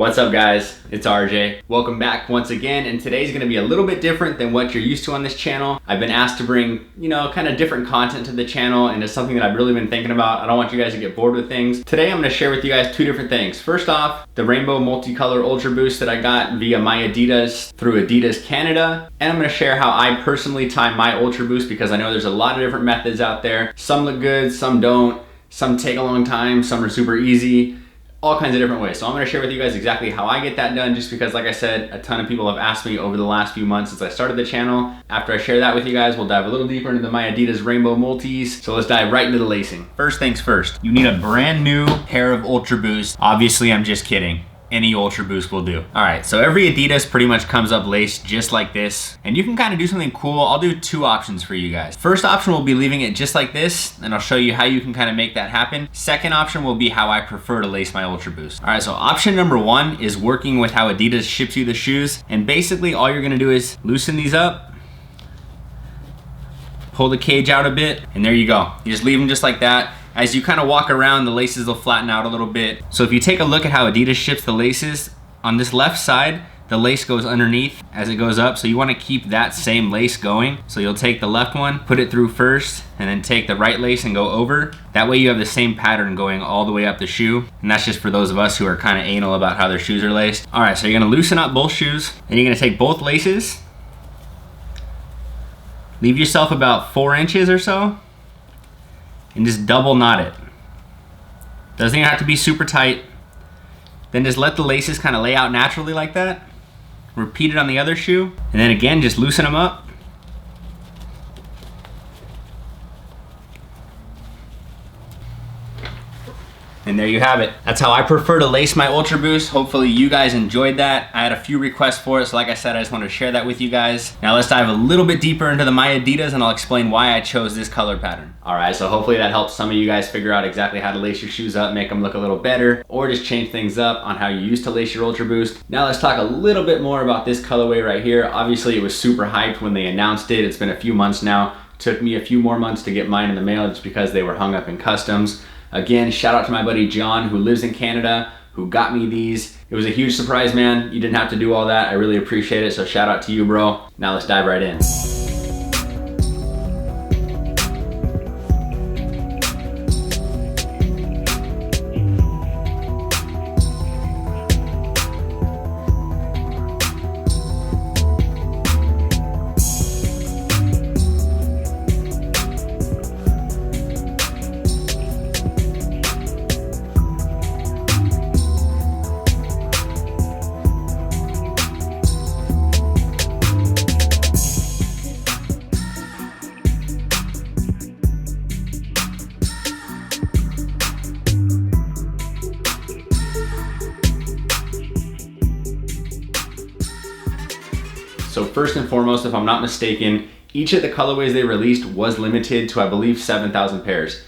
What's up guys, it's RJ. Welcome back once again, and today's gonna be a little bit different than what you're used to on this channel. I've been asked to bring, kind of different content to the channel, and it's something that I've really been thinking about. I don't want you guys to get bored with things. Today I'm gonna share with you guys two different things. First off, the Rainbow Multicolor Ultra Boost that I got via Miadidas through Adidas Canada. And I'm gonna share how I personally tie my Ultra Boost, because I know there's a lot of different methods out there. Some look good, some don't. Some take a long time, some are super easy. All kinds of different ways. So I'm gonna share with you guys exactly how I get that done, just because, like I said, a ton of people have asked me over the last few months since I started the channel. After I share that with you guys, we'll dive a little deeper into the Miadidas Rainbow Multis. So let's dive right into the lacing. First things first, you need a brand new pair of Ultra Boost. Obviously, I'm just kidding. Any Ultra Boost will do. All right, so every Adidas pretty much comes up laced just like this, and you can kind of do something cool. I'll do two options for you guys. First option will be leaving it just like this, and I'll show you how you can kind of make that happen. Second option will be how I prefer to lace my Ultra Boost. All right, so option number one is working with how Adidas ships you the shoes, and basically all you're gonna do is loosen these up, pull the cage out a bit, and there you go. You just leave them just like that. As you kind of walk around, the laces will flatten out a little bit. So if you take a look at how Adidas ships the laces, on this left side, the lace goes underneath as it goes up. So you want to keep that same lace going. So you'll take the left one, put it through first, and then take the right lace and go over. That way you have the same pattern going all the way up the shoe. And that's just for those of us who are kind of anal about how their shoes are laced. All right, so you're gonna loosen up both shoes, and you're gonna take both laces, leave yourself about 4 inches or so, and just double knot it. Doesn't even have to be super tight. Then just let the laces kind of lay out naturally like that. Repeat it on the other shoe. And then again, just loosen them up. And there you have it. That's how I prefer to lace my Ultra Boost. Hopefully you guys enjoyed that. I had a few requests for it, so like I said, I just wanted to share that with you guys. Now let's dive a little bit deeper into the Miadidas, and I'll explain why I chose this color pattern. All right, so hopefully that helps some of you guys figure out exactly how to lace your shoes up, make them look a little better, or just change things up on how you used to lace your Ultra Boost. Now let's talk a little bit more about this colorway right here. Obviously it was super hyped when they announced it. It's been a few months now. Took me a few more months to get mine in the mail just because they were hung up in customs. Again, shout out to my buddy John, who lives in Canada, who got me these. It was a huge surprise, man. You didn't have to do all that. I really appreciate it, so shout out to you, bro. Now let's dive right in. So first and foremost, if I'm not mistaken, each of the colorways they released was limited to, I believe, 7,000 pairs.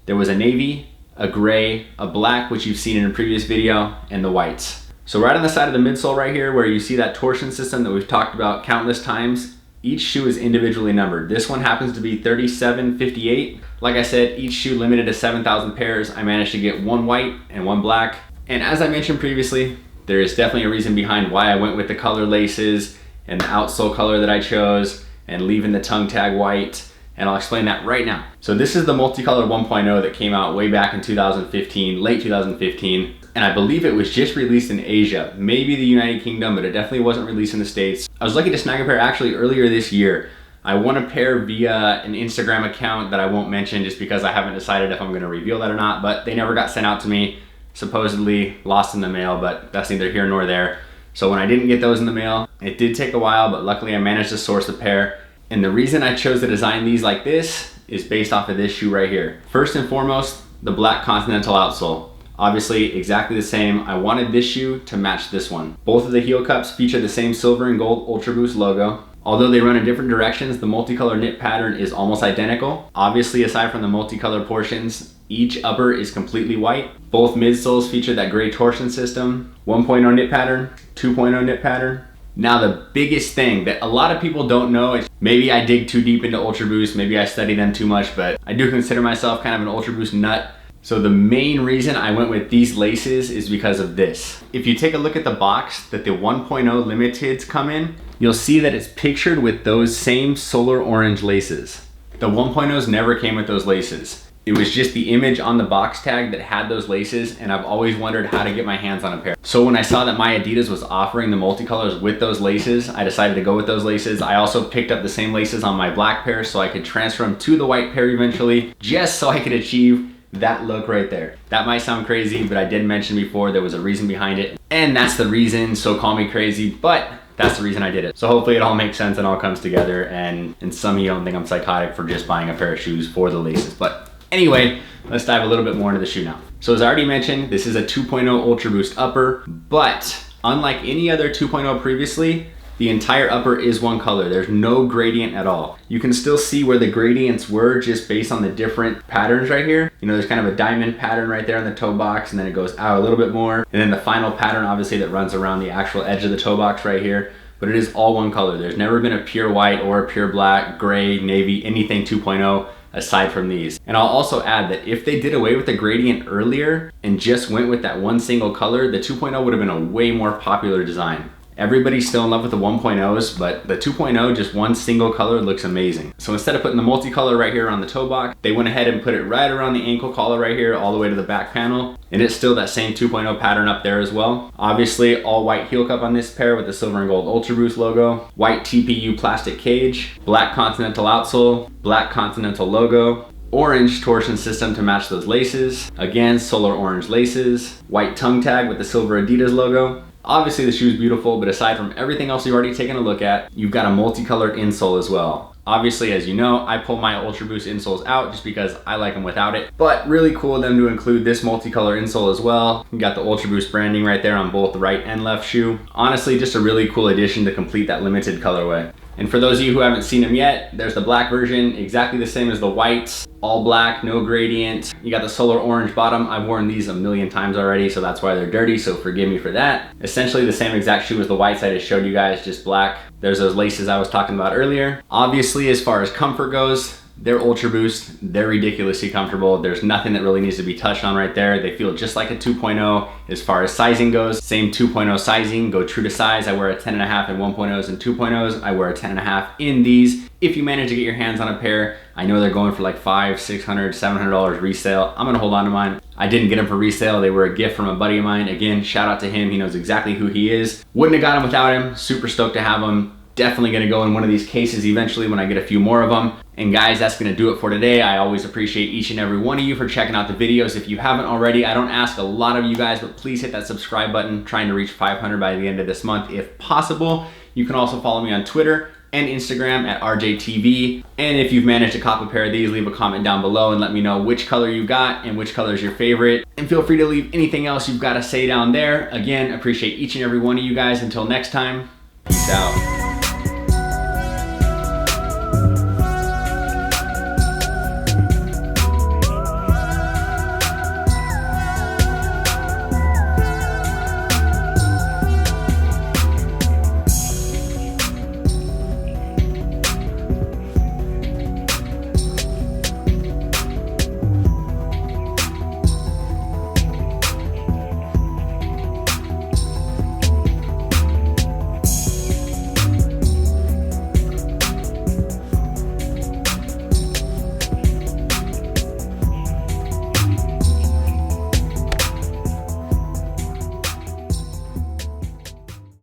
There was a navy, a gray, a black, which you've seen in a previous video, and the whites. So right on the side of the midsole right here, where you see that torsion system that we've talked about countless times, each shoe is individually numbered. This one happens to be 3758. Like I said, each shoe limited to 7,000 pairs. I managed to get one white and one black. And as I mentioned previously, there is definitely a reason behind why I went with the color laces and the outsole color that I chose, and leaving the tongue tag white, and I'll explain that right now. So this is the Multicolor 1.0 that came out way back in 2015, late 2015, and I believe it was just released in Asia, maybe the United Kingdom, but it definitely wasn't released in the States. I was lucky to snag a pair actually earlier this year. I won a pair via an Instagram account that I won't mention just because I haven't decided if I'm gonna reveal that or not, but they never got sent out to me, supposedly lost in the mail, but that's neither here nor there. So when I didn't get those in the mail, it did take a while, but luckily I managed to source a pair. And the reason I chose to design these like this is based off of this shoe right here. First and foremost, the black Continental outsole. Obviously exactly the same. I wanted this shoe to match this one. Both of the heel cups feature the same silver and gold Ultra Boost logo. Although they run in different directions, the multicolor knit pattern is almost identical. Obviously, aside from the multicolor portions, each upper is completely white. Both midsoles feature that gray torsion system. 1.0 knit pattern, 2.0 knit pattern. Now the biggest thing that a lot of people don't know is, maybe I dig too deep into Ultra Boost, maybe I study them too much, but I do consider myself kind of an Ultra Boost nut. So the main reason I went with these laces is because of this. If you take a look at the box that the 1.0 limiteds come in, you'll see that it's pictured with those same solar orange laces. The 1.0s never came with those laces. It was just the image on the box tag that had those laces, and I've always wondered how to get my hands on a pair. So when I saw that Miadidas was offering the multicolors with those laces, I decided to go with those laces. I also picked up the same laces on my black pair so I could transfer them to the white pair eventually, just so I could achieve that look right there. That might sound crazy, but I did mention before there was a reason behind it, and that's the reason, so call me crazy, but that's the reason I did it. So hopefully it all makes sense and all comes together, and some of you don't think I'm psychotic for just buying a pair of shoes for the laces. But anyway, let's dive a little bit more into the shoe now. So as I already mentioned, this is a 2.0 Ultra Boost upper, but unlike any other 2.0 previously, the entire upper is one color. There's no gradient at all. You can still see where the gradients were just based on the different patterns right here. You know, there's kind of a diamond pattern right there on the toe box, and then it goes out a little bit more. And then the final pattern, obviously, that runs around the actual edge of the toe box right here. But it is all one color. There's never been a pure white or a pure black, gray, navy, anything 2.0 aside from these. And I'll also add that if they did away with the gradient earlier and just went with that one single color, the 2.0 would have been a way more popular design. Everybody's still in love with the 1.0s, but the 2.0, just one single color, looks amazing. So instead of putting the multicolor right here on the toe box, they went ahead and put it right around the ankle collar right here, all the way to the back panel. And it's still that same 2.0 pattern up there as well. Obviously, all white heel cup on this pair with the silver and gold Ultra Boost logo, white TPU plastic cage, black Continental outsole, black Continental logo, orange torsion system to match those laces. Again, solar orange laces, white tongue tag with the silver Adidas logo. Obviously the shoe is beautiful, but aside from everything else you've already taken a look at, you've got a multicolored insole as well. Obviously, as you know, I pull my Ultra Boost insoles out just because I like them without it, but really cool of them to include this multicolor insole as well. You got the Ultra Boost branding right there on both the right and left shoe. Honestly, just a really cool addition to complete that limited colorway. And for those of you who haven't seen them yet, there's the black version, exactly the same as the whites, all black, no gradient. You got the solar orange bottom. I've worn these a million times already, so that's why they're dirty, so forgive me for that. Essentially the same exact shoe as the whites I just showed you guys, just black. There's those laces I was talking about earlier. Obviously, as far as comfort goes, they're Ultra Boost, they're ridiculously comfortable. There's nothing that really needs to be touched on right there. They feel just like a 2.0. As far as sizing goes, same 2.0 sizing, go true to size. I wear a 10.5 in 1.0s and 2.0s. I wear a 10.5 in these. If you manage to get your hands on a pair, I know they're going for like $500, $600, $700 resale. I'm gonna hold on to mine. I didn't get them for resale. They were a gift from a buddy of mine. Again, shout out to him. He knows exactly who he is. Wouldn't have got them without him. Super stoked to have them. Definitely gonna go in one of these cases eventually when I get a few more of them. And guys, that's gonna do it for today. I always appreciate each and every one of you for checking out the videos. If you haven't already, I don't ask a lot of you guys, but please hit that subscribe button. Trying to reach 500 by the end of this month if possible. You can also follow me on Twitter and Instagram at RJTV. And if you've managed to cop a pair of these, leave a comment down below and let me know which color you got and which color is your favorite. And feel free to leave anything else you've got to say down there. Again, appreciate each and every one of you guys. Until next time, peace out.